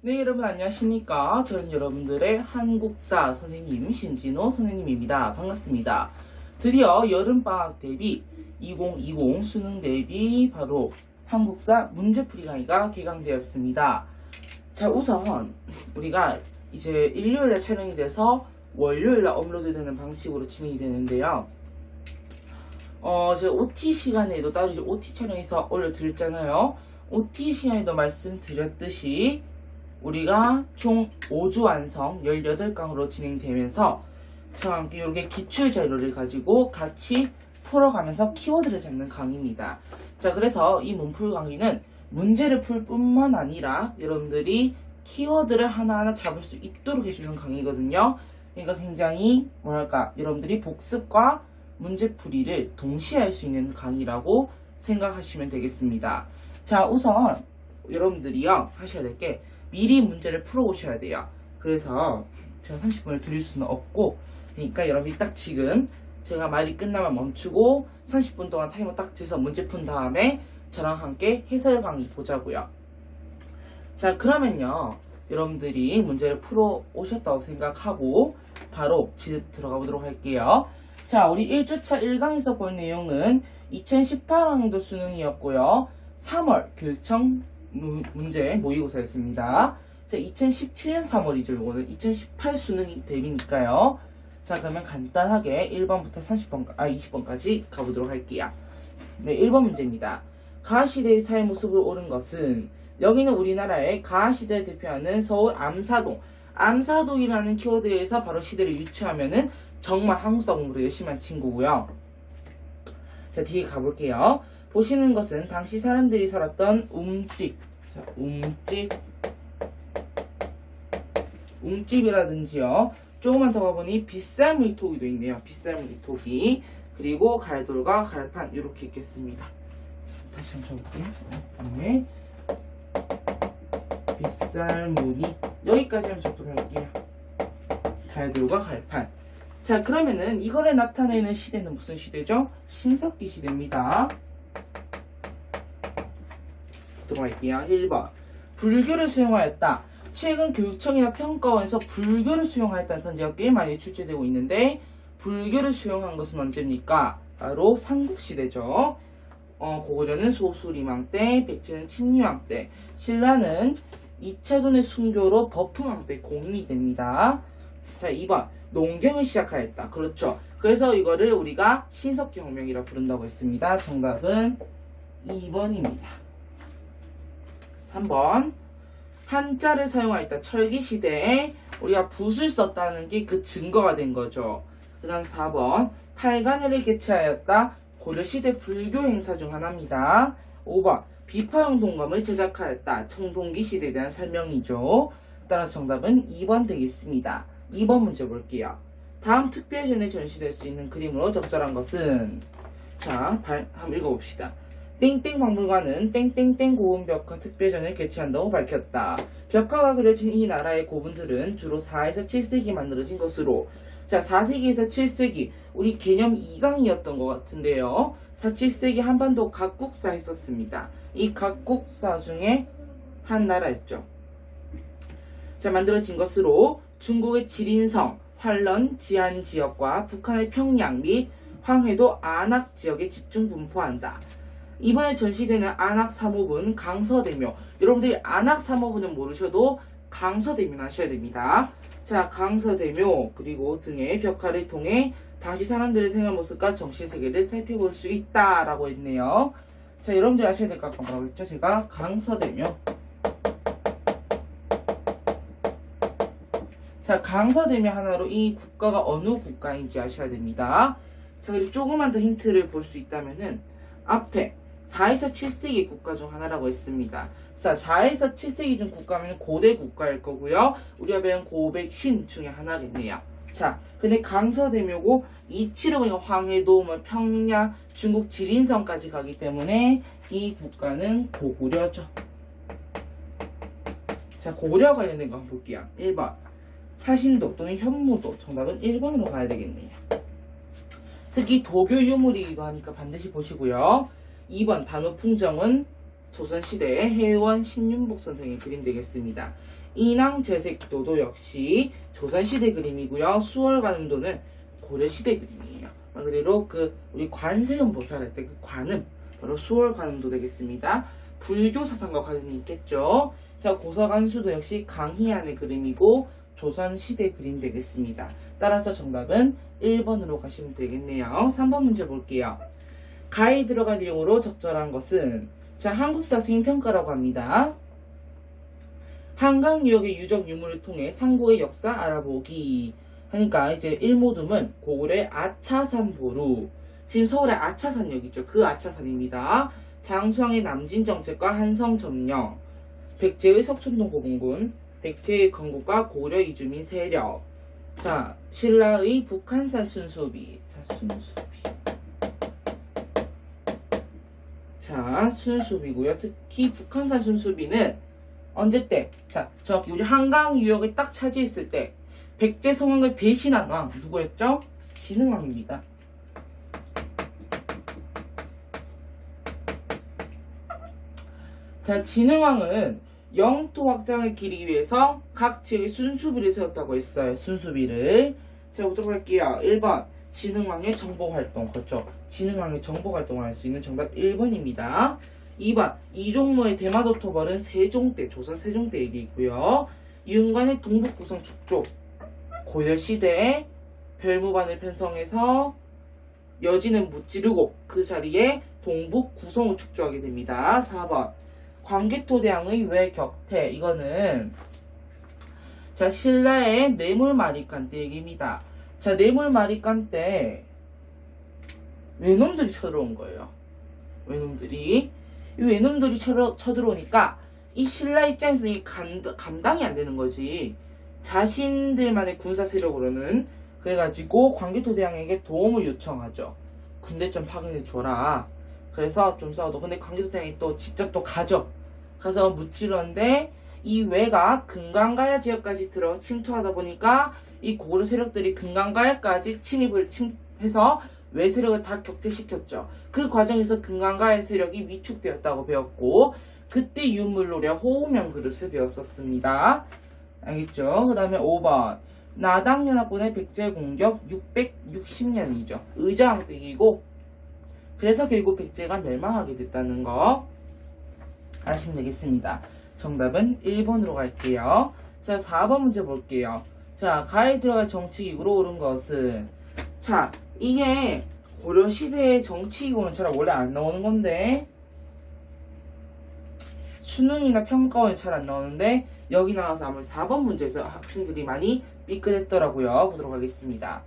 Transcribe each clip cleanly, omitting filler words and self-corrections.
네, 여러분 안녕하십니까. 저는 여러분들의 한국사 선생님 신진호 선생님입니다. 반갑습니다. 드디어 여름방학 대비 2020 수능 대비 바로 한국사 문제풀이 강의가 개강되었습니다. 자, 우선 우리가 이제 일요일에 촬영이 돼서 월요일에 업로드되는 방식으로 진행이 되는데요. 제가 OT 시간에도 따로 이제 OT 촬영해서 올려드렸잖아요. OT 시간에도 말씀드렸듯이 우리가 총 5주 완성 18강으로 진행되면서 저와 함께 이렇게 기출 자료를 가지고 같이 풀어가면서 키워드를 잡는 강의입니다. 자, 그래서 이 문풀 강의는 문제를 풀 뿐만 아니라 여러분들이 키워드를 하나하나 잡을 수 있도록 해주는 강의거든요. 그러니까 굉장히 뭐랄까 여러분들이 복습과 문제풀이를 동시에 할 수 있는 강의라고 생각하시면 되겠습니다. 자, 우선 여러분들이요 하셔야 될 게 미리 문제를 풀어오셔야 돼요. 그래서 제가 30분을 드릴 수는 없고, 그러니까 여러분이 딱 지금 제가 말이 끝나면 멈추고 30분 동안 타이머 딱 돼서 문제 푼 다음에 저랑 함께 해설 강의 보자고요. 자, 그러면요 여러분들이 문제를 풀어 오셨다고 생각하고 바로 들어가 보도록 할게요. 자, 우리 1주차 1강에서 볼 내용은 2018학년도 수능이었고요. 3월 교육청 문제 모의고사였습니다. 자, 2017년 3월이죠. 이거는 2018 수능 대비니까요. 자, 그러면 간단하게 1번부터 20번까지 가보도록 할게요. 네, 1번 문제입니다. 가시대의 사회 모습을 옳은 것은, 여기는 우리나라의 가시대를 대표하는 서울 암사동이라는 키워드에서 바로 시대를 유추하면은 정말 한국사 공부를 열심히 한 친구고요. 자, 뒤에 가볼게요. 보시는 것은 당시 사람들이 살았던 자, 움집이라든지요. 조금만 더 가보니 빗살무늬토기도 있네요. 빗살무늬토기. 그리고 갈돌과 갈판 이렇게 있겠습니다. 자, 다시 한번 적을게요. 네. 빗살무늬 여기까지 한번 적도록 할게요. 갈돌과 갈판. 자, 그러면은 이거를 나타내는 시대는 무슨 시대죠? 신석기 시대입니다. 들어갈게요. 1번. 불교를 수용하였다. 최근 교육청이나 평가원에서 불교를 수용하였다는 선지가 꽤 많이 출제되고 있는데, 불교를 수용한 것은 언제입니까? 바로 삼국시대죠. 고구려는 소수리망 때, 백제는 침유왕 때, 신라는 이차돈의 순교로 버풍왕 때 공리됩니다. 자, 2번. 농경을 시작하였다. 그렇죠. 그래서 이거를 우리가 신석기 혁명이라 부른다고 했습니다. 정답은 2번입니다. 3번. 한자를 사용하였다. 철기시대에 우리가 붓을 썼다는 게 그 증거가 된 거죠. 그 다음 4번. 팔관회를 개최하였다. 고려시대 불교 행사 중 하나입니다. 5번. 비파형 동검을 제작하였다. 청동기 시대에 대한 설명이죠. 따라서 정답은 2번 되겠습니다. 2번 문제 볼게요. 다음 특별전에 전시될 수 있는 그림으로 적절한 것은, 자, 한번 읽어봅시다. 땡땡 박물관은 땡땡땡 고운벽화 특별전을 개최한다고 밝혔다. 벽화가 그려진 이 나라의 고분들은 주로 4에서 7세기 만들어진 것으로, 자, 4세기에서 7세기 우리 개념 2강이었던 것 같은데요. 4, 7세기 한반도 각국사 했었습니다. 이 각국사 중에 한 나라였죠. 자, 만들어진 것으로 중국의 지린성, 활런, 지안 지역과 북한의 평양 및 황해도 안악 지역에 집중 분포한다. 이번에 전시되는 안악 사모분 강서대묘, 여러분들이 안악 사모분은 모르셔도 강서대묘는 아셔야 됩니다. 자, 강서대묘 그리고 등의 벽화를 통해 당시 사람들의 생활 모습과 정신세계를 살펴볼 수 있다라고 했네요. 자, 여러분들이 아셔야 될 것 같고 뭐라고 했죠? 제가 강서대묘. 자, 강서대묘 하나로 이 국가가 어느 국가인지 아셔야 됩니다. 자, 그리고 조금만 더 힌트를 볼 수 있다면은 앞에 4에서 7세기 국가 중 하나라고 했습니다. 자, 4에서 7세기 중 국가면 고대 국가일 거고요. 우리가 배운 고백신 중에 하나겠네요. 자, 근데 강서대묘고 이치로 보니까 황해도, 평양, 중국 지린성까지 가기 때문에 이 국가는 고구려죠. 자, 고구려 관련된 거 한번 볼게요. 1번. 사신도 또는 현무도. 정답은 1번으로 가야 되겠네요. 특히 도교 유물이기도 하니까 반드시 보시고요. 2번. 단오풍정은 조선시대 해원 신윤복 선생의 그림 되겠습니다. 인왕제색도도 역시 조선시대 그림이고요. 수월관음도는 고려시대 그림이에요. 말 그대로 우리 관세음 보살할 때 그 관음, 바로 수월관음도 되겠습니다. 불교 사상과 관련이 있겠죠. 자, 고서간수도 역시 강희안의 그림이고 조선시대 그림 되겠습니다. 따라서 정답은 1번으로 가시면 되겠네요. 3번 문제 볼게요. 가에 들어갈 내용으로 적절한 것은, 자, 한국사 수행평가라고 합니다. 한강 유역의 유적 유물을 통해 상고의 역사 알아보기 하니까 이제 1모둠은 고구려의 아차산 보루, 지금 서울의 아차산역 있죠. 그 아차산입니다. 장수왕의 남진 정책과 한성 점령, 백제의 석촌동 고분군, 백제의 건국과 고려 이주민 세력, 자, 신라의 북한산 순수비, 자, 순수비고요. 특히 북한산 순수비는 언제 때? 자, 정확히 우리 한강 유역을 딱 차지했을 때 백제 성왕을 배신한 왕 누구였죠? 진흥왕입니다. 자, 진흥왕은 영토 확장을 기리기 위해서 각 지역에 순수비를 세웠다고 했어요. 순수비를. 제가 보도록 할게요. 1번 진흥왕의 정복활동. 그렇죠. 진흥왕의 정복활동을 할 수 있는 정답 1번입니다. 2번 이종모의 대마도토벌은 세종때, 조선 세종때 얘기있고요. 이응관의 동북구성 축조, 고려시대에 별무반을 편성해서 여진은 무찌르고 그 자리에 동북구성을 축조하게 됩니다. 4번 광개토대왕의 외격태. 이거는 자, 신라의 뇌물마리간 때 얘기입니다. 자, 뇌물마리간 때 외놈들이 쳐들어온 거예요. 외놈들이. 이 외놈들이 쳐들어오니까 이 신라 입장에서 이 감당이 안 되는 거지. 자신들만의 군사 세력으로는. 그래가지고 광개토대왕에게 도움을 요청하죠. 군대 좀 파견해 줘라. 그래서 좀 싸워도, 근데 광개토대왕이 또 직접 또 가죠. 가서 무찌르는데 이 외가 금강가야 지역까지 들어 침투하다 보니까 이 고려 세력들이 금강가야까지 침입해서 외 세력을 다 격퇴시켰죠. 그 과정에서 금강가야 세력이 위축되었다고 배웠고, 그때 유물노래 호우명 그릇을 배웠었습니다. 알겠죠? 그 다음에 5번 나당연합군의 백제 공격 660년이죠. 의자왕때기고, 그래서 결국 백제가 멸망하게 됐다는 거 아시면 되겠습니다. 정답은 1번으로 갈게요. 자, 4번 문제 볼게요. 자, 가에 들어갈 정치기구로 옳은 것은, 자, 이게 고려시대의 정치기구는 잘 원래 안 나오는 건데, 수능이나 평가원에 잘 안 나오는데 여기 나와서 아무래도 4번 문제에서 학생들이 많이 삐끗했더라고요. 보도록 하겠습니다.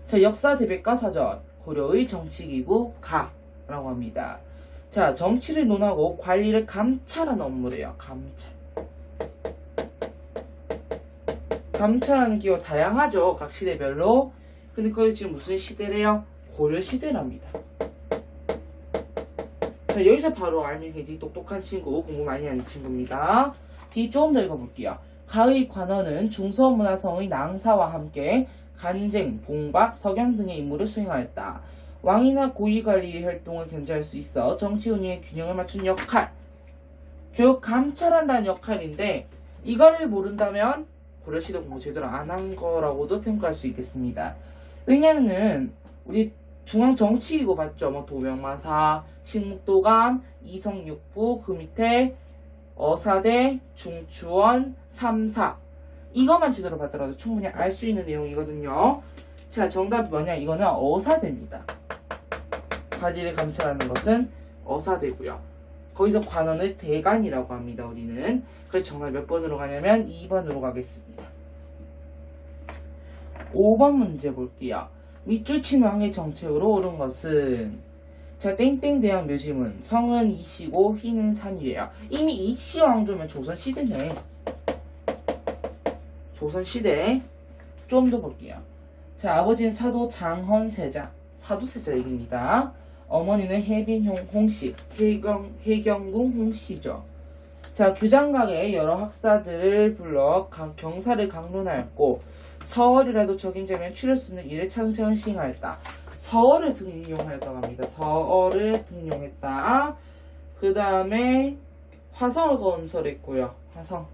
자, 역사 대백과 사전, 고려의 정치기구 가라고 합니다. 자, 정치를 논하고 관리를 감찰하는 업무래요. 감찰하는 기호가 다양하죠. 각 시대별로. 근데 거기 지금 무슨 시대래요? 고려시대랍니다. 자, 여기서 바로 알면 굉장히 똑똑한 친구, 공부 많이 하는 친구입니다. 뒤 조금 더 읽어볼게요. 가의 관원은 중서문화성의 낭사와 함께 간쟁, 봉박, 석양 등의 임무를 수행하였다. 왕이나 고위관리의 활동을 견제할 수 있어 정치 운영의 균형을 맞춘 역할. 결국 감찰한다는 역할인데, 이거를 모른다면 고려시대 공부 제대로 안 한 거라고도 평가할 수 있겠습니다. 왜냐면은 우리 중앙정치기구 봤죠? 뭐 도명마사, 식목도감, 이성육부, 그 밑에 어사대, 중추원, 삼사. 이것만 제대로 봤더라도 충분히 알 수 있는 내용이거든요. 자, 정답이 뭐냐? 이거는 어사대입니다. 관리를 감찰하는 것은 어사대고요. 거기서 관원을 대관이라고 합니다. 우리는. 그래서 정답 몇 번으로 가냐면 2번으로 가겠습니다. 5번 문제 볼게요. 밑줄 친 왕의 정책으로 옳은 것은, 자, 땡땡대왕 묘지문, 성은 이시고 희는 산이래요. 이미 이시 왕조면 조선시대네. 조선시대. 좀 더 볼게요. 자, 아버지는 사도 장헌세자, 사도세자 얘기입니다. 어머니는 해빈 홍씨, 해경궁 홍씨죠. 자, 규장각의 여러 학사들을 불러 경사를 강론하였고, 서월이라도 적임자면 추릴 수 있는 일을 차근차근 시행하였다. 서월을 등용하였다고 합니다. 서월을 등용했다. 그 다음에 화성을 건설했고요. 화성.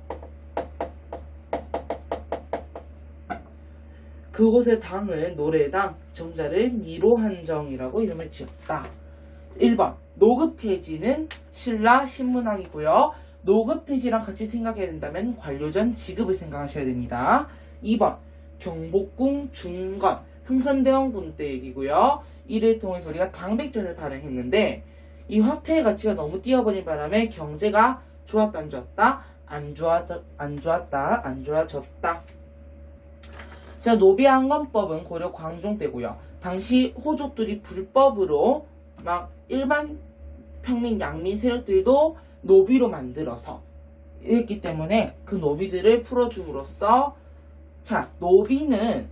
그곳의 당을 노래당, 정자를 미로한정이라고 이름을 지었다. 1번 노급해지는 신라 신문왕이고요. 노급해지랑 같이 생각해야 된다면 관료전 지급을 생각하셔야 됩니다. 2번 경복궁 중건 흥선대원군 때 얘기고요. 이를 통해서 우리가 당백전을 발행했는데 이 화폐의 가치가 너무 뛰어버린 바람에 경제가 좋았다 안 좋았다? 안 좋았다 안 좋아졌다. 자, 노비항건법은 고려 광종 때고요. 당시 호족들이 불법으로 막 일반 평민 양민 세력들도 노비로 만들어서 이랬기 때문에 그 노비들을 풀어줌으로써 자, 노비는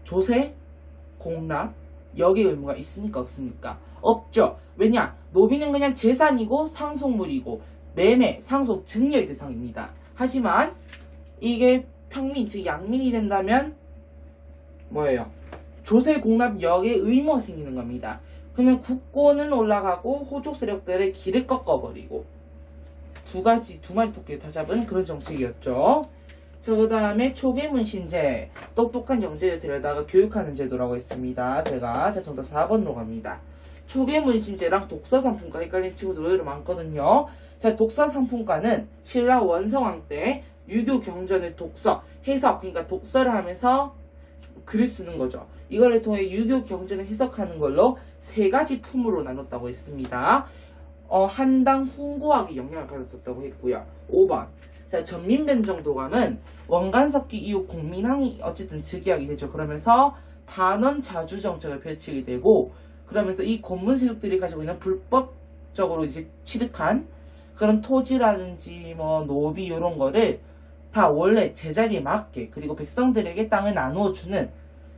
조세, 공납, 역의 의무가 있습니까? 없습니까? 없죠. 왜냐? 노비는 그냥 재산이고 상속물이고 매매, 상속, 증여의 대상입니다. 하지만 이게 평민, 즉 양민이 된다면 뭐예요? 조세, 공납, 역의 의무가 생기는 겁니다. 그러면 국고는 올라가고 호족 세력들의 길을 꺾어버리고 두 마리 토끼를 다 잡은 그런 정책이었죠. 자, 그 다음에 초계문신제, 똑똑한 영재를 데려다가 교육하는 제도라고 했습니다. 자, 정답 4번으로 갑니다. 초계문신제랑 독서상품과 헷갈리는 친구들 의외로 많거든요. 자, 독서상품과는 신라 원성왕 때 유교 경전의 독서, 해석, 그러니까 독서를 하면서 글을 쓰는 거죠. 이거를 통해 유교 경전을 해석하는 걸로 세 가지 품으로 나눴다고 했습니다. 한당 훈고학에 영향을 받았었다고 했고요. 5번. 자, 전민변정도감은 원간섭기 이후 공민항이 어쨌든 즉위하게 되죠. 그러면서 반원 자주 정책을 펼치게 되고, 그러면서 이 권문 세력들이 가지고 있는 불법적으로 이제 취득한 그런 토지라든지 뭐 노비 이런 거를 다 원래 제자리에 맞게 그리고 백성들에게 땅을 나누어 주는,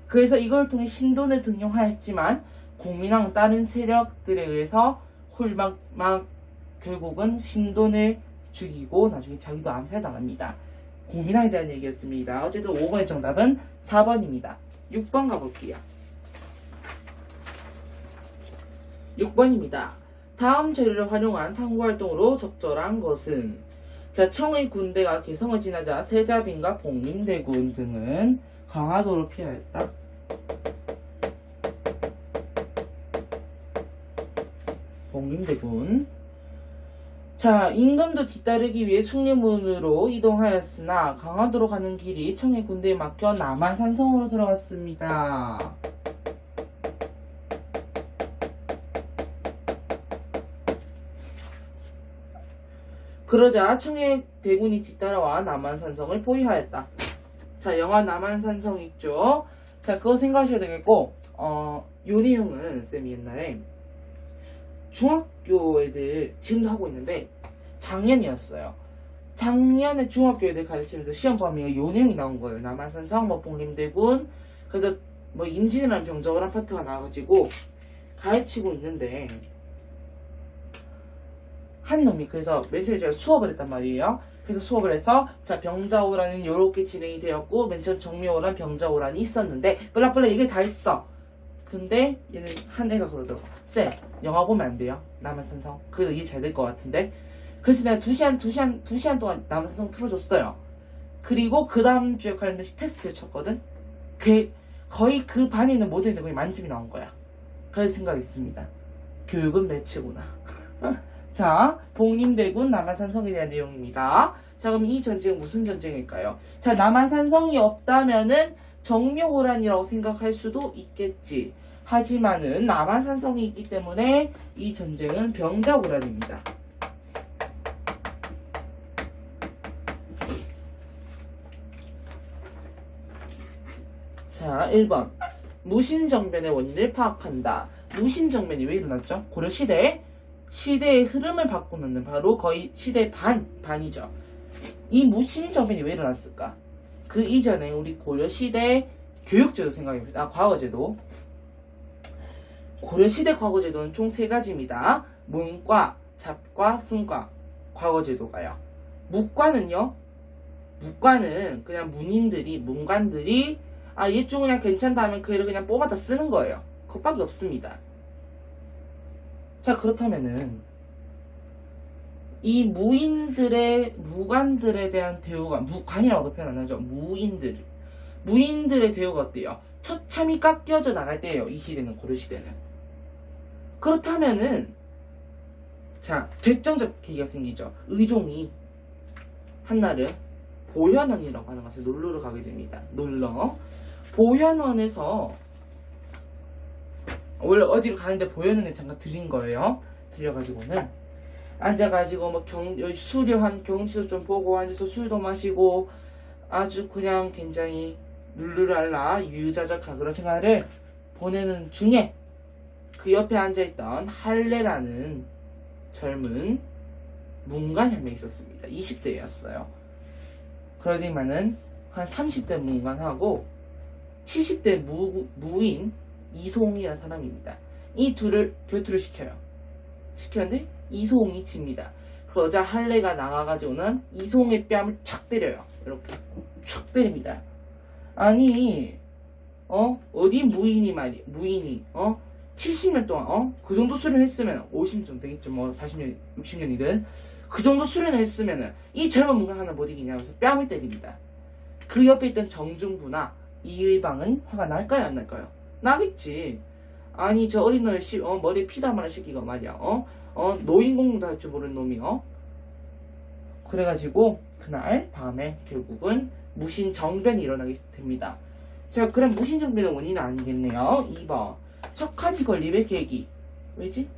그래서 이걸 통해 신돈을 등용하였지만 공민왕 다른 세력들에 의해서 홀막 결국은 신돈을 죽이고 나중에 자기도 암살당합니다. 공민왕에 대한 얘기였습니다. 어쨌든 5번의 정답은 4번입니다. 6번 가볼게요. 6번입니다. 다음 재료를 활용한 탐구활동으로 적절한 것은? 자, 청의 군대가 개성을 지나자 세자빈과 복림대군 등은 강화도로 피하였다. 복림대군. 자, 임금도 뒤따르기 위해 숭례문으로 이동하였으나 강화도로 가는 길이 청의 군대에 막혀 남한산성으로 들어갔습니다. 그러자 청의 대군이 뒤따라와 남한산성을 포위하였다. 자, 영화 남한산성 있죠? 자, 그거 생각하셔야 되겠고, 요 내용은 쌤이 옛날에 중학교 애들 지금도 하고 있는데 작년이었어요. 작년에 중학교 애들 가르치면서 시험 범위가 요 내용이 나온 거예요. 남한산성, 뭐 복림대군, 그래서 뭐 임진왜란 병적을 한 파트가 나와가지고 가르치고 있는데 한 놈이 그래서 맨 처음에 제가 수업을 했단 말이에요. 그래서 수업을 해서 자, 병자호란은 요렇게 진행이 되었고 맨 처음 정묘호란, 병자호란이 있었는데 블라블라 이게 다 있어. 근데 얘는 한 애가 그러더라고. 쌤, 영화 보면 안 돼요? 남한산성. 그래도 이해 잘 될 것 같은데. 그래서 내가 2시간 동안 남한산성 틀어줬어요. 그리고 그 다음 주에 관련돼서 테스트를 쳤거든. 거의 그 반에 있는 모든 애들 거의 만점이 나온 거야. 그래서 생각했습니다. 교육은 매체구나. 자, 복림대군 남한산성에 대한 내용입니다. 자, 그럼 이 전쟁은 무슨 전쟁일까요? 자, 남한산성이 없다면은 정묘호란이라고 생각할 수도 있겠지. 하지만은 남한산성이 있기 때문에 이 전쟁은 병자호란입니다. 자, 1번. 무신정변의 원인을 파악한다. 무신정변이 왜 일어났죠? 고려시대에 시대의 흐름을 바꾸는 바로 거의 시대의 반이죠. 이 무신정변이 왜 일어났을까? 그 이전에 우리 고려시대 교육제도 생각해봅니다. 과거제도. 고려시대 과거제도는 총 3가지입니다. 문과, 잡과, 승과. 과거제도가요. 문과는 그냥 문관들이 얘 좀 그냥 괜찮다 하면 그 애를 그냥 뽑아다 쓰는 거예요. 그것밖에 없습니다. 자, 그렇다면은 이 무관들에 대한 대우가, 무관이라고도 표현 안 하죠. 무인들의 대우가 어때요? 처참히 깎여져 나갈 때예요. 이 시대는, 고려시대는. 그렇다면은, 자, 결정적 계기가 생기죠. 의종이 한날은 보현원이라고 하는 것을 놀러 가게 됩니다. 보현원에서, 원래 어디로 가는데 보현원에 잠깐 들린 거예요. 들려가지고는 앉아가지고 뭐 수려한 경치도 좀 보고 앉아서 술도 마시고 아주 그냥 굉장히 룰루랄라 유유자적한 그런 생활을 보내는 중에 그 옆에 앉아있던 할례라는 젊은 문관이 한 명 있었습니다. 20대였어요. 그러더니만은 한 30대 문관하고 70대 무인 이송이라는 사람입니다. 이 둘을 교투를 시켰는데 이송이 집니다. 그러자 할례가 나가가지고는 이송의 뺨을 촥 때려요. 이렇게 촥 때립니다. 아니 어디 무인이 70년 동안 그 정도 수련했으면 50년 되겠죠. 뭐 40년 60년이든 그 정도 수련을 했으면은 이 젊은 문관 하나 못 이기냐면서 뺨을 때립니다. 그 옆에 있던 정중부나 이의방은 화가 날까요 안 날까요? 나겠지. 아니 저 어린 놈의 머리에 피도 한 마리 새끼가 말이야. 노인 공부도 할 줄 모르는 놈이 그래가지고 그날 밤에 결국은 무신정변이 일어나게 됩니다. 자, 그럼 무신정변의 원인은 아니겠네요. 2번 척합이 건립의 계기. 왜지?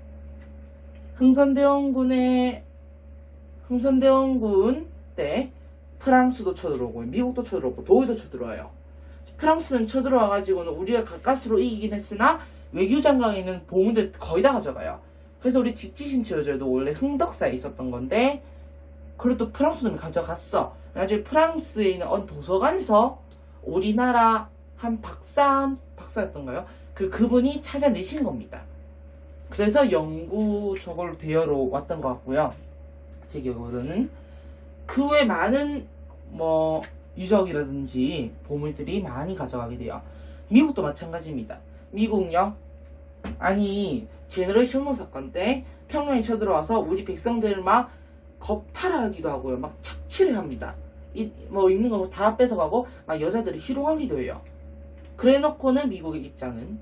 흥선대원군 때 프랑스도 쳐들어오고 미국도 쳐들어오고 독일도 쳐들어와요. 프랑스는 쳐들어와가지고는 우리가 가까스로 이기긴 했으나 외교장관에 있는 보물들 거의 다 가져가요. 그래서 우리 직지신체제도 원래 흥덕사에 있었던 건데 그래도 또 프랑스 놈이 가져갔어. 나중에 프랑스에 있는 도서관에서 우리나라 한 박사였던가요? 그분이 찾아내신 겁니다. 그래서 영구 저걸로 대여로 왔던 것 같고요. 제 기억으로는 그 외 많은 유적이라든지 보물들이 많이 가져가게 돼요. 미국도 마찬가지입니다. 미국요? 아니 제너레이션 혁명 사건 때 평양에 쳐들어와서 우리 백성들을 막 겁탈하기도 하고요. 막 착취를 합니다. 있는 거 다 뺏어가고 막 여자들을 희롱하기도 해요. 그래놓고는 미국의 입장은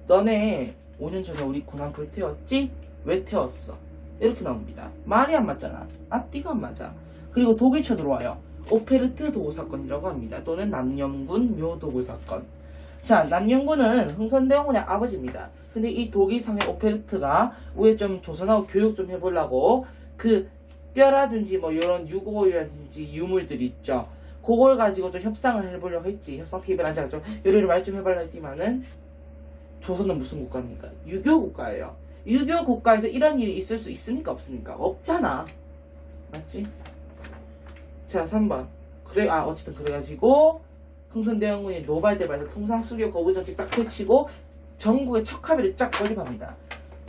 너네 5년 전에 우리 군함 불태웠지? 왜 태웠어? 이렇게 나옵니다. 말이 안 맞잖아. 앞뒤가 안 맞아. 그리고 독일 쳐들어와요. 오페르트 도구 사건이라고 합니다. 또는 남영군 묘도구 사건. 자, 남영군은 흥선대원군의 아버지입니다. 근데 이 독일상의 오페르트가 우리 좀 조선하고 교육 좀 해보려고 그 뼈라든지 이런 유골이라든지 유물들이 있죠. 그걸 가지고 좀 협상을 해보려고 했지. 협상 테이블 앉아서 요리를 말 좀 해보려고 했지만은 조선은 무슨 국가입니까? 유교 국가예요. 유교 국가에서 이런 일이 있을 수 있습니까? 없습니까? 없잖아. 맞지? 자, 3번. 어쨌든 그래가지고 흥선대원군이 노발대발해서 통상수교 거부정책 딱 펼치고 전국에 척합의를 쫙 건립합니다.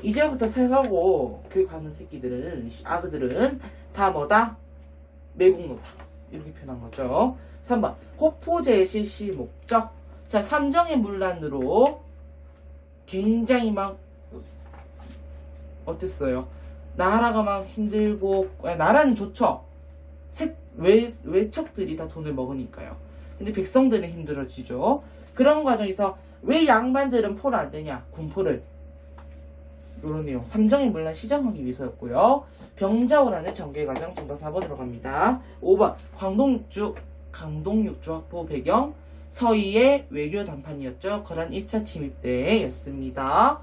이제부터 살가고 교육하는 새끼들은 아그들은 다 뭐다? 매국노다. 이렇게 표현한 거죠. 3번 호포제의 실시 목적. 자, 삼정의 문란으로 굉장히 막 어땠어요? 나라가 막 힘들고 나라는 좋죠. 외척들이 다 돈을 먹으니까요. 근데 백성들은 힘들어지죠. 그런 과정에서 왜 양반들은 포를 안 되냐? 군포를. 요런 내용. 삼정의 문란 시정하기 위해서였고요. 병자호란의 전개 과정 정답 4번으로 갑니다. 5번 강동육주 확보 배경 서희의 외교 담판이었죠. 그런 1차 침입 때였습니다.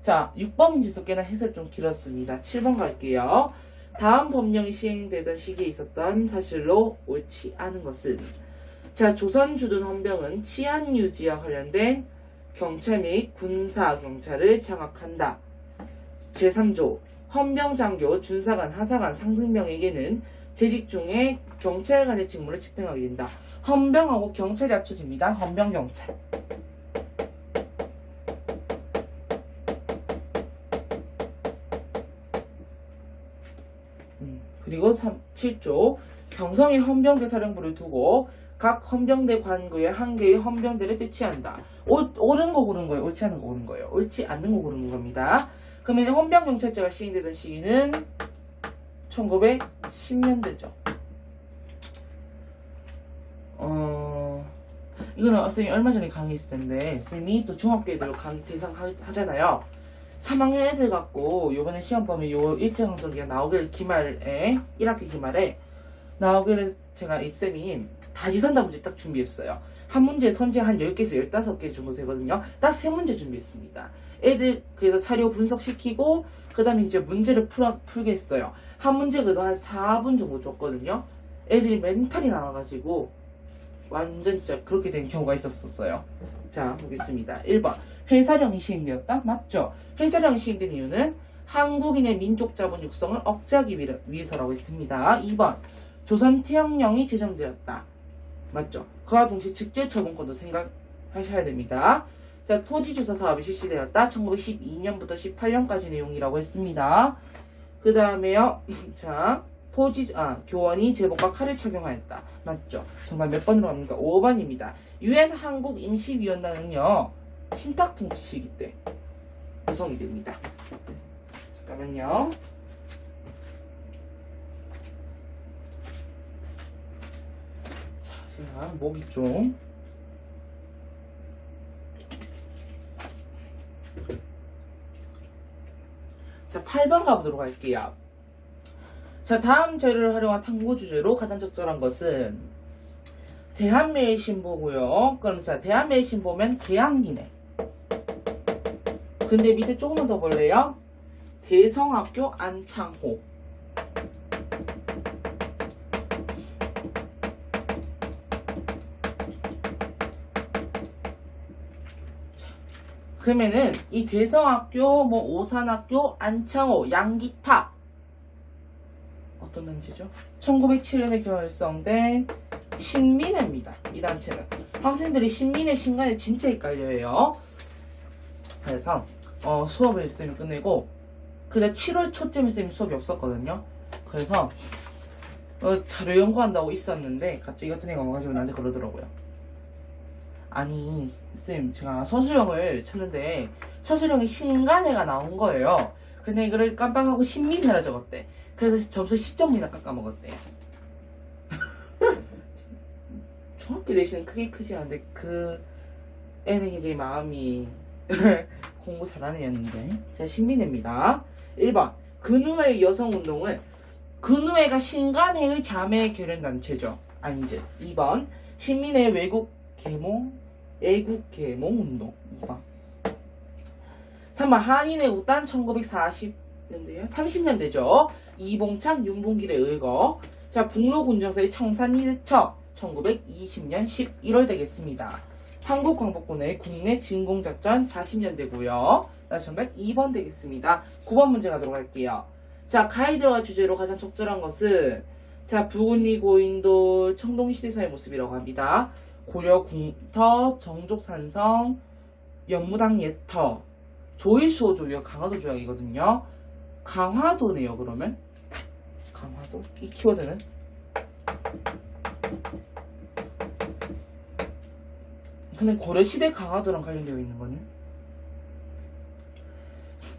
자, 6번 문제에서 꽤나 해설 좀 길었습니다. 7번 갈게요. 다음 법령이 시행되던 시기에 있었던 사실로 옳지 않은 것은. 자, 조선 주둔 헌병은 치안 유지와 관련된 경찰 및 군사 경찰을 장악한다. 제3조 헌병장교, 준사관, 하사관, 상등병에게는 재직 중에 경찰관의 직무를 집행하게 된다. 헌병하고 경찰이 합쳐집니다. 헌병경찰. 그리고 7조 경성의 헌병대 사령부를 두고 각 헌병대 관구에 한 개의 헌병대를 배치한다. 옳은 거 고른 거예요? 옳지 않은 거 고른 거예요? 옳지 않는 거 고르는 겁니다. 그러면 헌병경찰제가 시행되던 시기는 1910년대죠. 이거는 쌤이 얼마 전에 강의했을 텐데, 쌤이 또 중학교 애들 강의 대상 하잖아요. 3학년 애들 갖고 요번에 시험 보면 요 일정적이가 나오길 기말에 1학기 기말에 나오기를 제가 이 쌤이 다지선다 문제 딱 준비했어요. 한 문제 선제 한 10개에서 15개 정도 되거든요. 딱 3문제 준비했습니다. 애들 그래서 사료 분석시키고 그 다음에 이제 문제를 풀겠어요. 한 문제 그래도 한 4분 정도 줬거든요. 애들이 멘탈이 나와가지고 완전 진짜 그렇게 된 경우가 있었어요. 자, 보겠습니다. 1번. 회사령이 시행되었다? 맞죠? 회사령이 시행된 이유는 한국인의 민족 자본 육성을 억제하기 위해서라고 했습니다. 2번. 조선 태영령이 제정되었다. 맞죠? 그와 동시에 직제처분권도 생각하셔야 됩니다. 자, 토지조사 사업이 실시되었다. 1912년부터 18년까지 내용이라고 했습니다. 그 다음에요. 자, 교원이 제복과 칼을 착용하였다. 맞죠? 정답 몇 번으로 갑니까? 5번입니다. 유엔 한국임시위원단은요, 신탁통치 시기 때 구성이 됩니다. 잠깐만요. 자, 제가 목이 좀. 자, 8번 가보도록 할게요. 자, 다음 재료를 활용한 탐구 주제로 가장 적절한 것은 대한매일신보고요. 그럼 자, 대한매일신보면 개항기네. 근데 밑에 조금만 더 볼래요? 대성학교 안창호. 그러면은 이 대성학교, 뭐 오산학교, 안창호, 양기탑 어떤 단체죠? 1907년에 결성된 신민회입니다. 이 단체는 학생들이 신민회 신간에 진짜 헷갈려요. 그래서 수업을 쌤이 끝내고 그냥 7월 초쯤에 쌤이 수업이 없었거든요. 그래서 자료 연구한다고 있었는데 갑자기 같은 애가 와가지고 나한테 그러더라고요. 아니 쌤, 제가 서술형을 쳤는데 서술형이 신간회가 나온 거예요. 근데 이거를 깜빡하고 신민회라 적었대. 그래서 점수 10점이나 깎아먹었대요. 중학교 내신은 크게 크지 않은데 그 애는 이제 마음이 공부 잘하는 애였는데. 자, 신민회입니다. 1번. 근우회 여성운동은 근우회가 신간회의 자매 결연단체죠. 아니지. 2번. 신민회 애국 계몽 운동. 2번. 3번. 한인애국단 1940년대요? 30년대죠. 이봉창, 윤봉길에 의거. 자, 북로군정서의 청산이대첩 1920년 11월 되겠습니다. 한국광복군의 국내 진공작전 40년대고요. 정답 2번 되겠습니다. 9번 문제 가도록 할게요. 자, 가이드와 주제로 가장 적절한 것은 자, 부군리 고인돌 청동시대사의 모습이라고 합니다. 고려 궁터, 정족산성, 영무당 예터, 조일수호 조약, 강화도 조약이거든요. 강화도네요. 그러면 강화도 이 키워드는 근데 고려시대 강화도랑 관련되어 있는 거는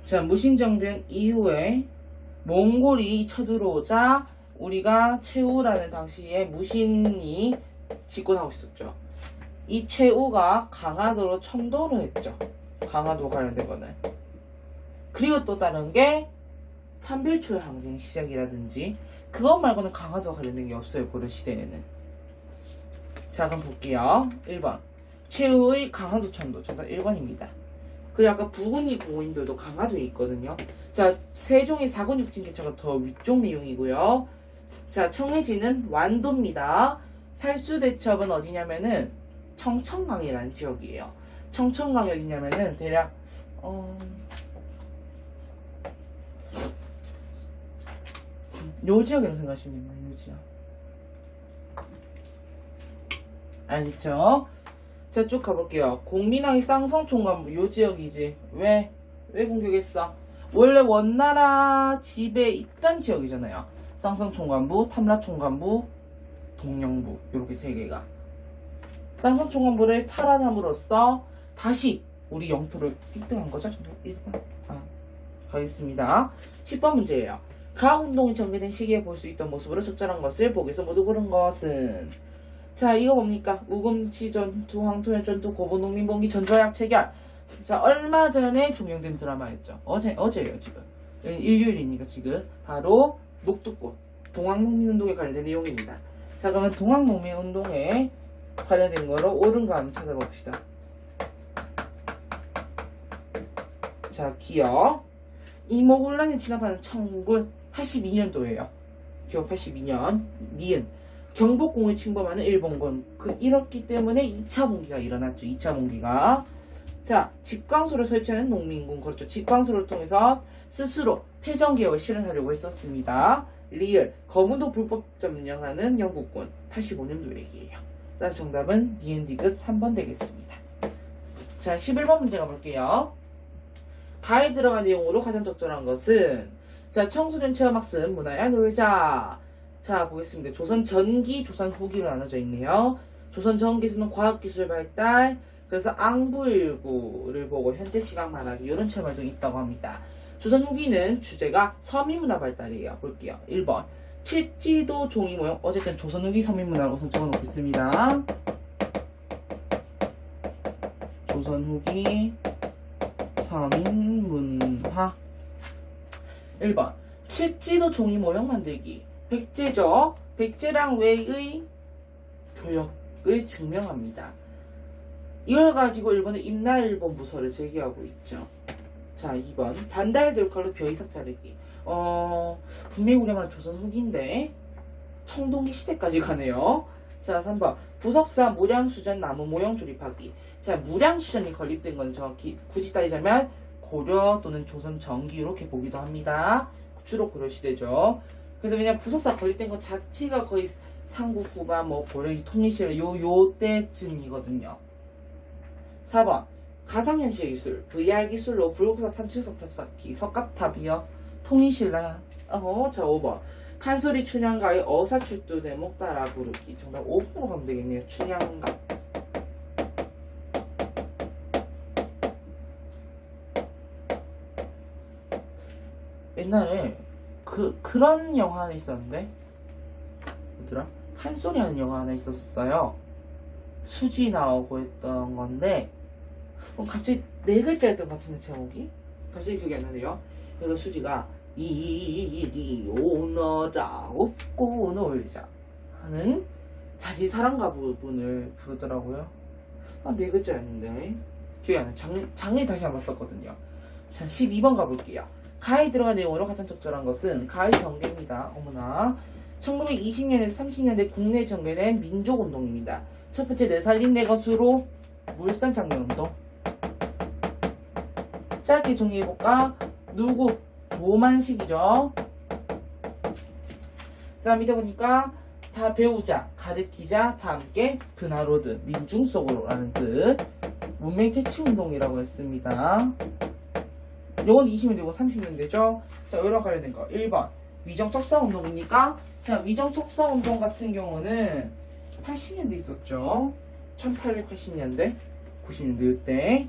자, 무신정변 이후에 몽골이 쳐들어오자 우리가 최우라는 당시에 무신이 집권하고 있었죠. 이 최우가 강화도로 청도를 했죠. 강화도 관련된 거는. 그리고 또 다른 게 삼별초의 항쟁 시작이라든지 그것 말고는 강화도와 관련된 게 없어요. 고려시대에는. 자, 그럼 볼게요. 1번 최우의 강화도 천도. 정답 1번입니다. 그리고 아까 부군리 고인돌도 강화도에 있거든요. 자, 세종의 사군육진개척은 더 위쪽 내용이고요. 자, 청해진은 완도입니다. 살수대첩은 어디냐면은 청천강이라는 지역이에요. 청천강이 어디냐면은 대략 요 지역이라고 생각하시면 됩니다. 요 지역. 알겠죠? 자, 쭉 가볼게요. 공민왕이 쌍성총관부 요 지역이지. 왜 공격했어? 원래 원나라 집에 있던 지역이잖아요. 쌍성총관부, 탐라총관부, 동령부 요렇게 세 개가 쌍성총관부를 탈환함으로써 다시 우리 영토를 획득한 거죠. 1번 가겠습니다. 10번 문제예요. 가운동이 전개된 시기에 볼 수 있던 모습으로 적절한 것을 보기에서 모두 고른 것은 자 이거 뭡니까? 우금치 전투, 황토현 전투, 고보농민봉기, 전조약 체결. 자 얼마 전에 종영된 드라마였죠. 어제예요 지금. 일요일이니까 지금 바로 녹두꽃 동학농민운동에 관련된 내용입니다. 자 그러면 동학농민운동에 관련된 거로 옳은가 한번 찾아봅시다. 자 기억 이모혼란에 진압하는 1982년도예요. 기억 82년 니은 경복궁을 침범하는 일본군 이렇기 때문에 2차 봉기가 일어났죠. 2차 봉기가 자 집광소를 설치하는 농민군 그렇죠. 집광소를 통해서 스스로 패전개혁을 실현하려고 했었습니다. 리을 거문도 불법 점령하는 영국군 85년도 얘기예요. 따라서 정답은 니은디귿 3번 되겠습니다. 자 11번 문제 가볼게요. 가에 들어간 내용으로 가장 적절한 것은 자 청소년 체험학습 문화야 놀자. 자 보겠습니다. 조선 전기, 조선 후기로 나눠져 있네요. 조선 전기에서는 과학기술 발달 그래서 앙부일구를 보고 현재 시각 말하기 이런 체험 활동이 있다고 합니다. 조선 후기는 주제가 서민문화 발달이에요. 볼게요. 1번 칠지도 종이 모형 어쨌든 조선 후기 서민문화를 우선 적어놓겠습니다. 조선 후기 서민문화 1번 칠지도 종이 모형 만들기 백제죠. 백제랑 외의 교역을 증명합니다. 이걸 가지고 일본은 임나일본 부서를 제기하고 있죠. 자 2번 반달 돌칼로 벼이삭 자르기 분명히 우리만 조선 후기인데 청동기 시대까지 가네요. 자 3번 부석사 무량수전 나무 모형 조립하기. 자 무량수전이 건립된 건 정확히 굳이 따지자면 고려 또는 조선 전기 이렇게 보기도 합니다. 주로 고려 시대죠. 그래서 그냥 부석사 건립된 것 자체가 거의 삼국 후반 뭐 고려 통일시대 요 때쯤이거든요. 4번 가상현실 기술 VR 기술로 불국사 3층 석탑 쌓기 석갑탑이요. 통일신라 자 5번 판소리 춘향가의 어사출두 대목 따라 부르기. 정답 5번으로 가면 되겠네요. 춘향가. 옛날에 그런 영화 하나 있었는데 뭐더라? 판소리 하는 영화 하나 있었어요. 수지 나오고 했던 건데 갑자기 4글자였던 것 같은데 제목이? 갑자기 기억이 안 나네요. 그래서 수지가 이리 오너라 웃고 놀자 하는 자지 사랑가 부분을 부르더라고요. 4글자였는데 기억이 안 나요. 장례 다시 한번 썼거든요. 자 12번 가볼게요. 가에 들어간 내용으로 가장 적절한 것은 가의 전개입니다. 어머나 1920년에서 30년대 국내에 전개된 민족운동입니다. 첫 번째 내살림 내 것으로 물산장려운동. 짧게 정리해볼까? 누구? 조만식이죠. 그 다음 이래 보니까 다 배우자, 가르치자, 다 함께 분하로드, 민중 속으로 라는 뜻. 문명 퇴치운동이라고 했습니다. 요건 20년대고 30년대죠. 자, 여기랑 관련된 거. 1번. 위정척사운동입니까? 자, 위정척사운동 같은 경우는 80년대 있었죠. 1880년대, 90년대 이때.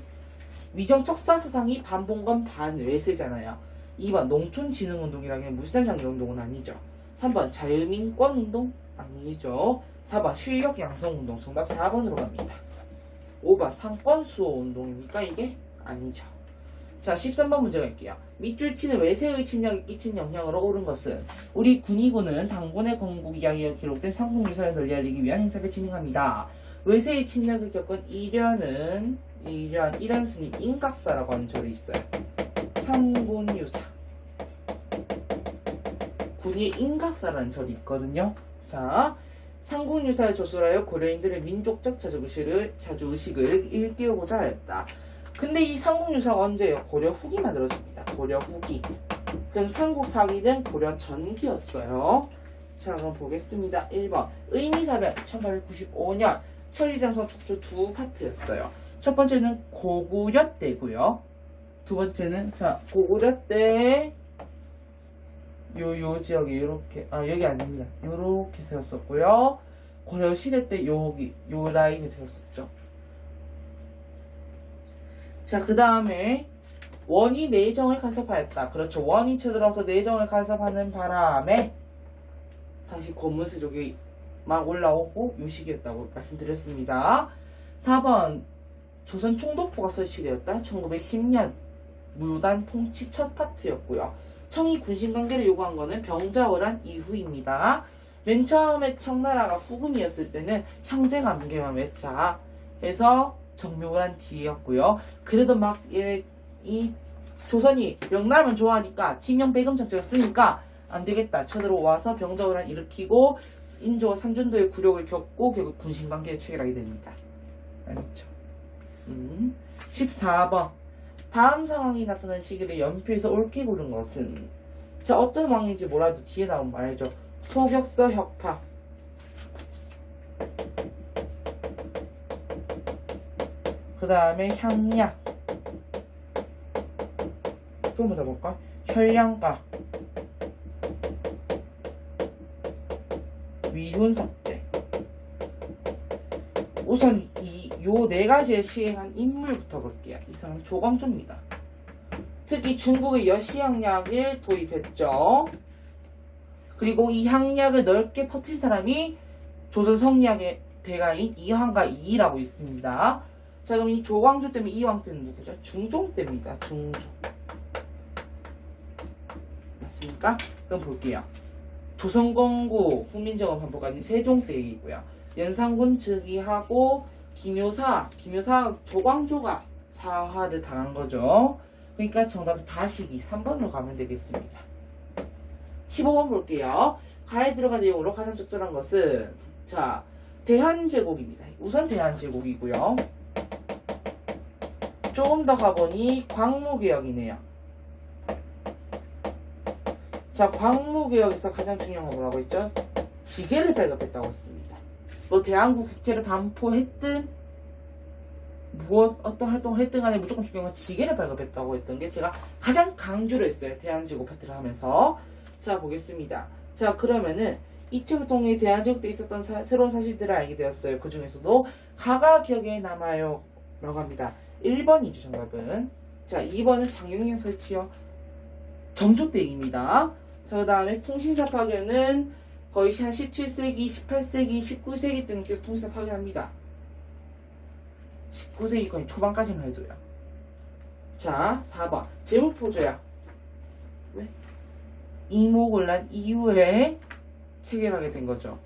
위정척사 사상이 반봉건 반외세잖아요. 2번. 농촌진흥운동이라는 물산장려운동은 아니죠. 3번. 자유민권운동? 아니죠. 4번. 실력양성운동. 정답 4번으로 갑니다. 5번. 상권수호운동입니까? 이게? 아니죠. 자 13번 문제 갈게요. 밑줄 치는 외세의 침략이 끼친 영향으로 옳은 것은 우리 군의군은 당군의 건국 이야기가 기록된 삼국유사를 널리 알리기 위한 행사를 진행합니다. 외세의 침략을 겪은 이련은 이련순이 인각사라고 하는 절이 있어요. 삼국유사 군의 인각사라는 절이 있거든요. 자 삼국유사를 조술하여 고려인들의 민족적 자주의식을 일깨우고자 하였다. 근데 이 삼국유사가 언제예요? 고려 후기 만들어집니다. 고려 후기. 그럼 삼국 사기는 고려 전기였어요. 자, 그럼 보겠습니다. 1번. 의미사변 1895년 천리장성 축조 두 파트였어요. 첫 번째는 고구려 때고요. 두 번째는 자 고구려 때 요 지역에 이렇게 여기 아닙니다. 요렇게 세웠었고요. 고려 시대 때 여기 요 라인에 세웠었죠. 자, 그 다음에 원이 내정을 간섭하였다. 그렇죠. 원이 쳐들어서 내정을 간섭하는 바람에 당시 고문세족이 막 올라오고 요 시기였다고 말씀드렸습니다. 4번 조선 총독부가 설치되었다. 1910년 무단 통치 첫 파트였고요. 청이 군신관계를 요구한 거는 병자호란 이후입니다. 맨 처음에 청나라가 후금이었을 때는 형제관계만 맺자 해서 정묘를 한 뒤였고요. 그래도 막 이 조선이 명나라만 좋아하니까 친명배금 정책을 쓰니까 안 되겠다. 쳐들어와서 병자호란 일으키고 인조와 삼전도의 굴욕을 겪고 결국 군신관계를 체결하게 됩니다. 알겠죠? 14번 다음 상황이 나타난 시기를 연표해서 옳게 고른 것은 자 어떤 왕인지 몰라도 뒤에 나오면 말이죠. 소격서 혁파 그 다음에 향약 좀 더 볼까? 혈량가 위훈삭제 우선 요 네 가지를 시행한 인물부터 볼게요. 이 사람 조광조입니다. 특히 중국의 여시향약을 도입했죠. 그리고 이 향약을 넓게 퍼뜨린 사람이 조선 성리학의 대가인 이황과 이이라고 있습니다. 자 그럼 이 조광조 때문에 이황 때는 누구죠? 중종 때입니다. 중종 맞습니까? 그럼 볼게요. 조선건국 훈민정음 반포까지 세종 때이고요. 연산군 즉위하고 기묘사 조광조가 사화를 당한 거죠. 그러니까 정답은 다시기 3번으로 가면 되겠습니다. 15번 볼게요. 가에 들어간 내용으로 가장 적절한 것은 자 대한제국입니다. 우선 대한제국이고요. 조금 더 가보니 광무개혁이네요. 자 광무개혁에서 가장 중요한 건 뭐라고 했죠? 지계를 발급했다고 했습니다. 뭐 대한국 국제를 반포했든 어떤 활동을 했든 간에 무조건 중요한 건 지계를 발급했다고 했던 게 제가 가장 강조를 했어요. 대한제국 파트를 하면서. 자 보겠습니다. 자 그러면은 이체부 통일이 대한제국 때 있었던 새로운 사실들을 알게 되었어요. 그 중에서도 가가 기억에 남아요 라고 합니다. 1번이죠 정답은. 자 2번은 장영영 설치요. 정조 때 얘기입니다. 자 그 다음에 통신사 파견은 거의 한 17세기, 18세기, 19세기 때는 계속 통신사 파견합니다. 19세기 거의 초반까지만 해줘요. 자 4번 제목보조약 왜? 이모곤란 이후에 체결하게 된 거죠.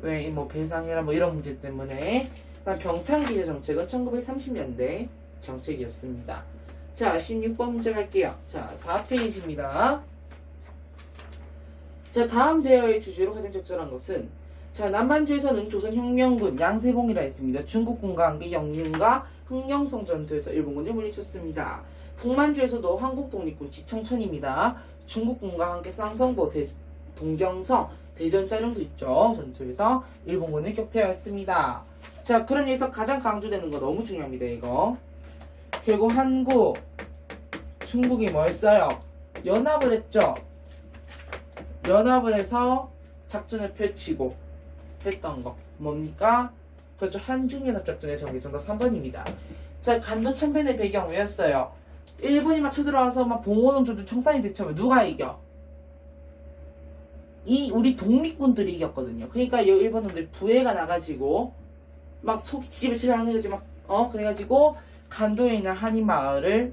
왜? 뭐 배상이나 뭐 이런 문제 때문에. 그다음 병창기재 정책은 1930년대 정책이었습니다. 자 16번 문제 갈게요. 자 4페이지입니다. 자 다음 대화의 주제로 가장 적절한 것은 자 남만주에서는 조선혁명군 양세봉이라 했습니다. 중국군과 함께 영림과 흥령성 전투에서 일본군을 물리쳤습니다. 북만주에서도 한국독립군 지청천입니다. 중국군과 함께 쌍성보, 동경성, 대전짜령도 있죠. 전투에서 일본군을 격퇴하였습니다. 자 그럼 여기서 가장 강조되는 거 너무 중요합니다. 이거 결국 한국, 중국이 뭐 했어요? 연합을 했죠. 연합을 해서 작전을 펼치고 했던 거 뭡니까? 그렇죠. 한중연합작전의 전개 정답 3번입니다. 자 간도 참변의 배경 왜였어요? 일본이 막 쳐들어와서 막 봉오동조도 청산이 대처하면 누가 이겨? 이 우리 독립군들이 이겼거든요. 그러니까 이 일본놈들 부해가 나가지고 막 속이 뒤집어지려 하는 거지 막 그래가지고 간도에 있는 한인 마을을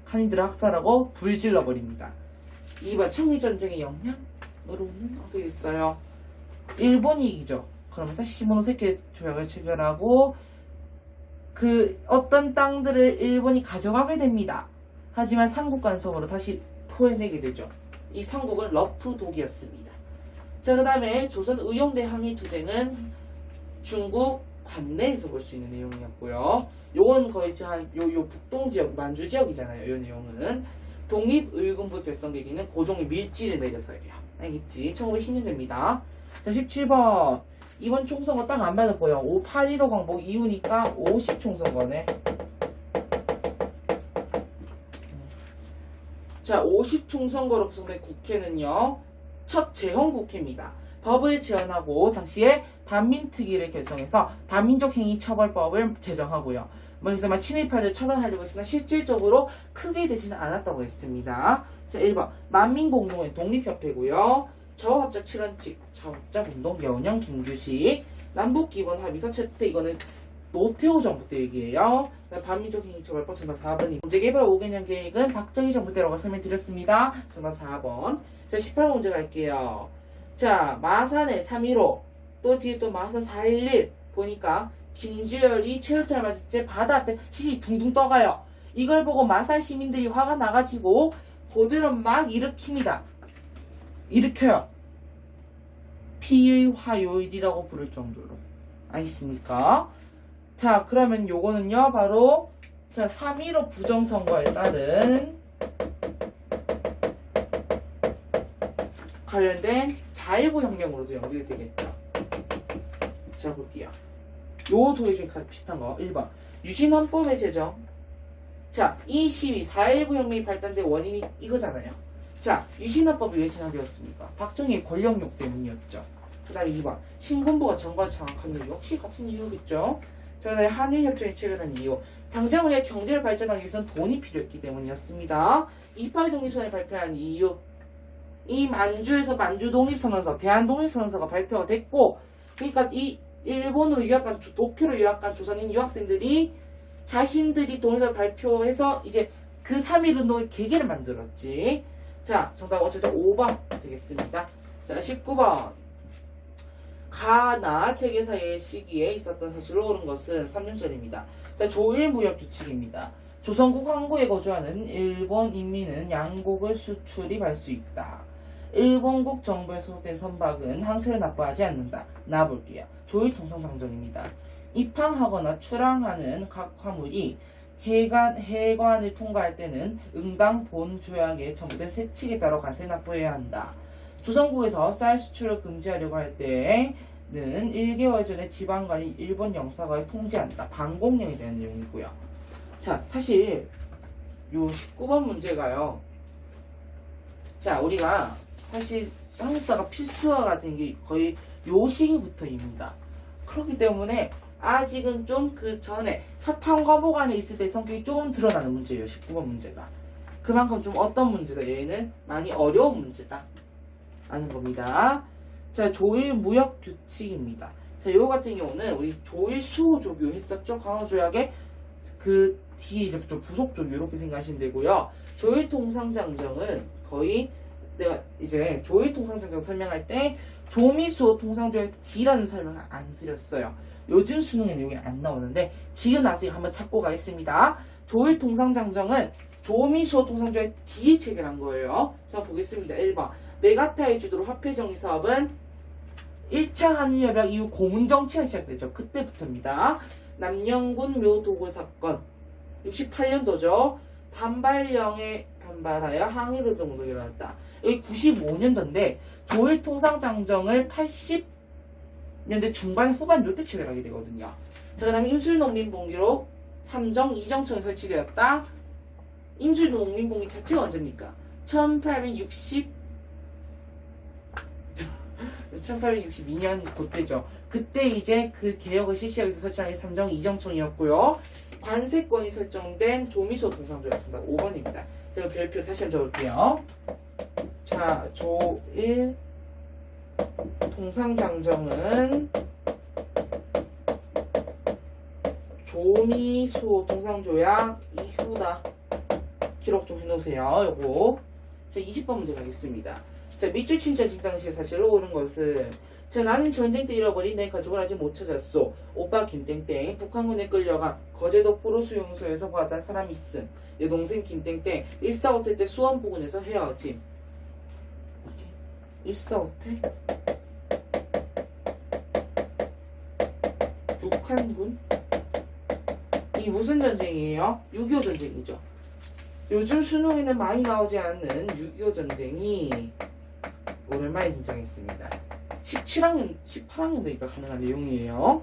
한인들을 학살하고 불질러 버립니다. 2번 청일전쟁의 영향으로는 어떻게 됐어요? 일본이 이기죠. 그러면서 시모노세키 조약을 체결하고 그 어떤 땅들을 일본이 가져가게 됩니다. 하지만 삼국 간섭으로 다시 토해내게 되죠. 이 삼국은 러프독이었습니다. 자 그 다음에 조선 의용대 항일 투쟁은 중국 관내에서 볼 수 있는 내용이었고요. 요건 거의 요 북동 지역 만주 지역이잖아요. 요 내용은 독립의군부 결성 계기는 고종이 밀지를 내려서예요. 알겠지? 1910년대입니다. 자 17번 이번 총선거 딱 안 받아보여. 8.15 광복 이후니까 50 총선거네. 자 50 총선거로 구성된 국회는요 첫 재헌국회입니다. 법을 제헌하고 당시에 반민특위를 결성해서 반민족행위 처벌법을 제정하고요. 그래서 친일파를 처단하려고 했으나 실질적으로 크게 되지는 않았다고 했습니다. 자, 1번 만민공동회 독립협회고요. 자원합작 7원칙 자원합작 운동 여운형 김규식 남북기본합의서 채택 이거는 노태우 정부 때 얘기예요. 반민족 행위처벌법 정답 4번이 문제개발 5개년 계획은 박정희 정부 때라고 설명드렸습니다. 정답 4번. 자, 18문제 갈게요. 자, 마산에 3.15 또 뒤에 또 마산 4.11 보니까 김주열이 최루탄을 맞을 때 바다 앞에 시시 둥둥 떠가요. 이걸 보고 마산 시민들이 화가 나가지고 보드를 막 일으킵니다. 일으켜요. 피의 화요일이라고 부를 정도로. 알겠습니까? 자, 그러면 요거는요, 바로, 자, 3.15 부정선거에 따른 관련된 4.19 혁명으로도 연결이 되겠죠. 자, 볼게요. 요 조회 중에 가장 비슷한 거. 1번. 유신헌법의 제정. 자, 이 시위, 4.19 혁명이 발단된 원인이 이거잖아요. 자, 유신헌법이 왜 제정되었습니까? 박정희의 권력욕 때문이었죠. 그 다음에 2번. 신군부가 정권을 장악한 이유. 역시 같은 이유겠죠. 자, 그다음에 한일협정이 체결한 이유. 당장 우리가 경제를 발전하기 위해서는 돈이 필요했기 때문이었습니다. 28 독립선을 발표한 이유. 이 만주에서 만주 독립선언서, 대한 독립선언서가 발표가 됐고, 그러니까 이 일본으로 유학간, 도쿄로 유학간 조선인 유학생들이 자신들이 독립을 발표해서 이제 그 3.1 운동의 계기를 만들었지. 자, 정답 어쨌든 5번 되겠습니다. 자, 19번. 가나 체계사의 시기에 있었던 사실로 옳은 것은 3년절입니다. 자, 조일무역규칙입니다. 조선국 항구에 거주하는 일본 인민은 양국을 수출입할 수 있다. 일본국 정부에 소속된 선박은 항세를 납부하지 않는다. 나와볼게요. 조일통상장정입니다. 입항하거나 출항하는 각 화물이 해관을 통과할 때는 응당 본 조약에 첨부된 세칙에 따라 관세를 납부해야 한다. 조선국에서 쌀 수출을 금지하려고 할 때는 1개월 전에 지방관이 일본 영사관을 통지한다. 방공령에 대한 내용이고요. 자, 사실 요 19번 문제가요. 자, 우리가 사실 한국사가 필수화가 된 게 거의 요 시기부터입니다. 그렇기 때문에 아직은 좀 그 전에 사탐 과목 안에 있을 때 성격이 조금 드러나는 문제예요. 19번 문제가. 그만큼 좀 어떤 문제다. 얘는 많이 어려운 문제다. 하는 겁니다. 자, 조일 무역 규칙입니다. 자, 요거 같은 경우는 우리 조일 수호 조교 했었죠. 강화조약의 그 뒤에 이제 좀 부속 조교 이렇게 생각하시면 되고요. 조일 통상장정은 거의 내가 이제 조일 통상장정 설명할 때 조미수호 통상조약 D라는 설명을 안 드렸어요. 요즘 수능에 내용이 안 나오는데 지금 나서 한번 찾고 가겠습니다. 조일 통상장정은 조미수호 통상조약 D에 체결한 거예요. 자, 보겠습니다. 1번. 메가타의 주도로 화폐정의 사업은 1차 한일협약 이후 고문정치가 시작되죠. 그때부터입니다. 남영군 묘도굴 사건 68년도죠. 단발령에 반발하여 항일운동으로 일어났다. 여기 95년도인데 조일통상장정을 80년대 중반 후반 요때 체결하게 되거든요. 자, 그 다음에 임술농민봉기로 3정 2정청이 설치되었다. 임술농민봉기 자체가 언제입니까? 1862년 그때죠. 그때 이제 그 개혁을 실시하기 위해서 설치한 게 3정 2정청이었고요. 관세권이 설정된 조미소 통상조약 정답 5번입니다. 제가 별표 다시 한번 적을게요. 자, 조일 통상장정은 조미소 통상조약 이후다. 기록 좀 해놓으세요. 요거. 자, 20번 문제 가겠습니다. 자, 밑줄 친척 당시에 사실로 옳은 것은 자, 나는 전쟁 때 잃어버린 내 가족을 아직 못 찾았소. 오빠 김땡땡 북한군에 끌려가 거제도 포로수용소에서 받은 사람이 있음. 내 동생 김땡땡 일사오태 때 수원 부근에서 헤어짐. 일사오태? 북한군? 이 무슨 전쟁이에요? 6.25 전쟁이죠. 요즘 수능에는 많이 나오지 않는 6.25 전쟁이 오랜만에 등장했습니다. 18학년도니까 가능한 내용이에요.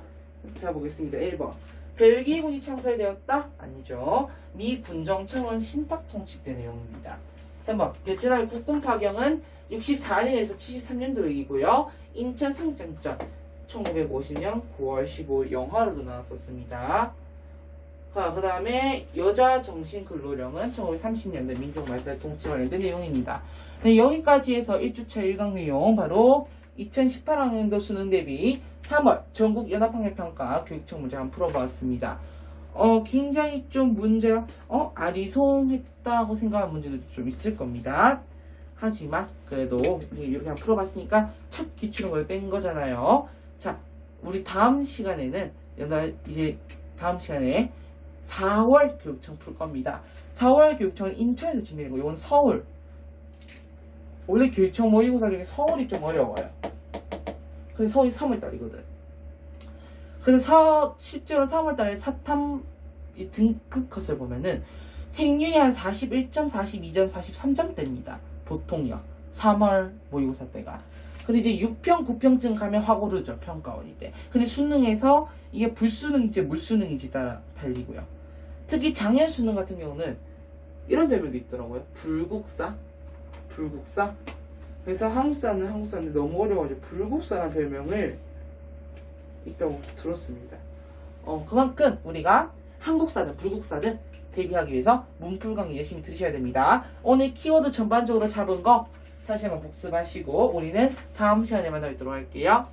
자, 보겠습니다. 1번. 벨기에군이 창설되었다? 아니죠. 미 군정청은 신탁 통치 때 내용입니다. 3번. 베트남의 국군 파병은 64년에서 73년도 얘기고요. 인천 상장전 1950년 9월 15일 영화로도 나왔었습니다. 자, 그 다음에 여자 정신근로령은 1930년대 민족말살 통치 관련된 내용입니다. 네, 여기까지 해서 1주차 1강 내용 바로 2018학년도 수능 대비 3월 전국 연합학력평가 교육청 문제 한번 풀어보았습니다. 굉장히 좀 문제가 아리송했다고 생각하는 문제도 좀 있을 겁니다. 하지만 그래도 이렇게 한번 풀어봤으니까 첫 기출을 뺀 거잖아요. 자, 우리 다음 시간에는 이제 다음 시간에 4월 교육청 풀 겁니다. 4월 교육청은 인천에서 진행이고 이건 서울. 원래 교육청 모의고사 중에 서울이 좀 어려워요. 근데 서울이 3월달이거든. 그래서 실제로 3월달에 사탐 등급 컷을 보면은 생률이 한 41점, 42점, 43점대입니다. 보통요. 3월 모의고사 때가. 근데 이제 6평, 9평쯤 가면 확 오르죠. 평가원이 때. 근데 수능에서 이게 불수능인지 물수능인지 따라 달리고요. 특히 작년 수능 같은 경우는 이런 별명도 있더라고요. 불국사. 그래서 한국사는 한국사인데 너무 어려워가지고 불국사라는 별명을 있다고 들었습니다. 그만큼 우리가 한국사든 불국사든 대비하기 위해서 문풀 강의 열심히 들으셔야 됩니다. 오늘 키워드 전반적으로 잡은 거 다시 한번 복습하시고 우리는 다음 시간에 만나 뵙도록 할게요.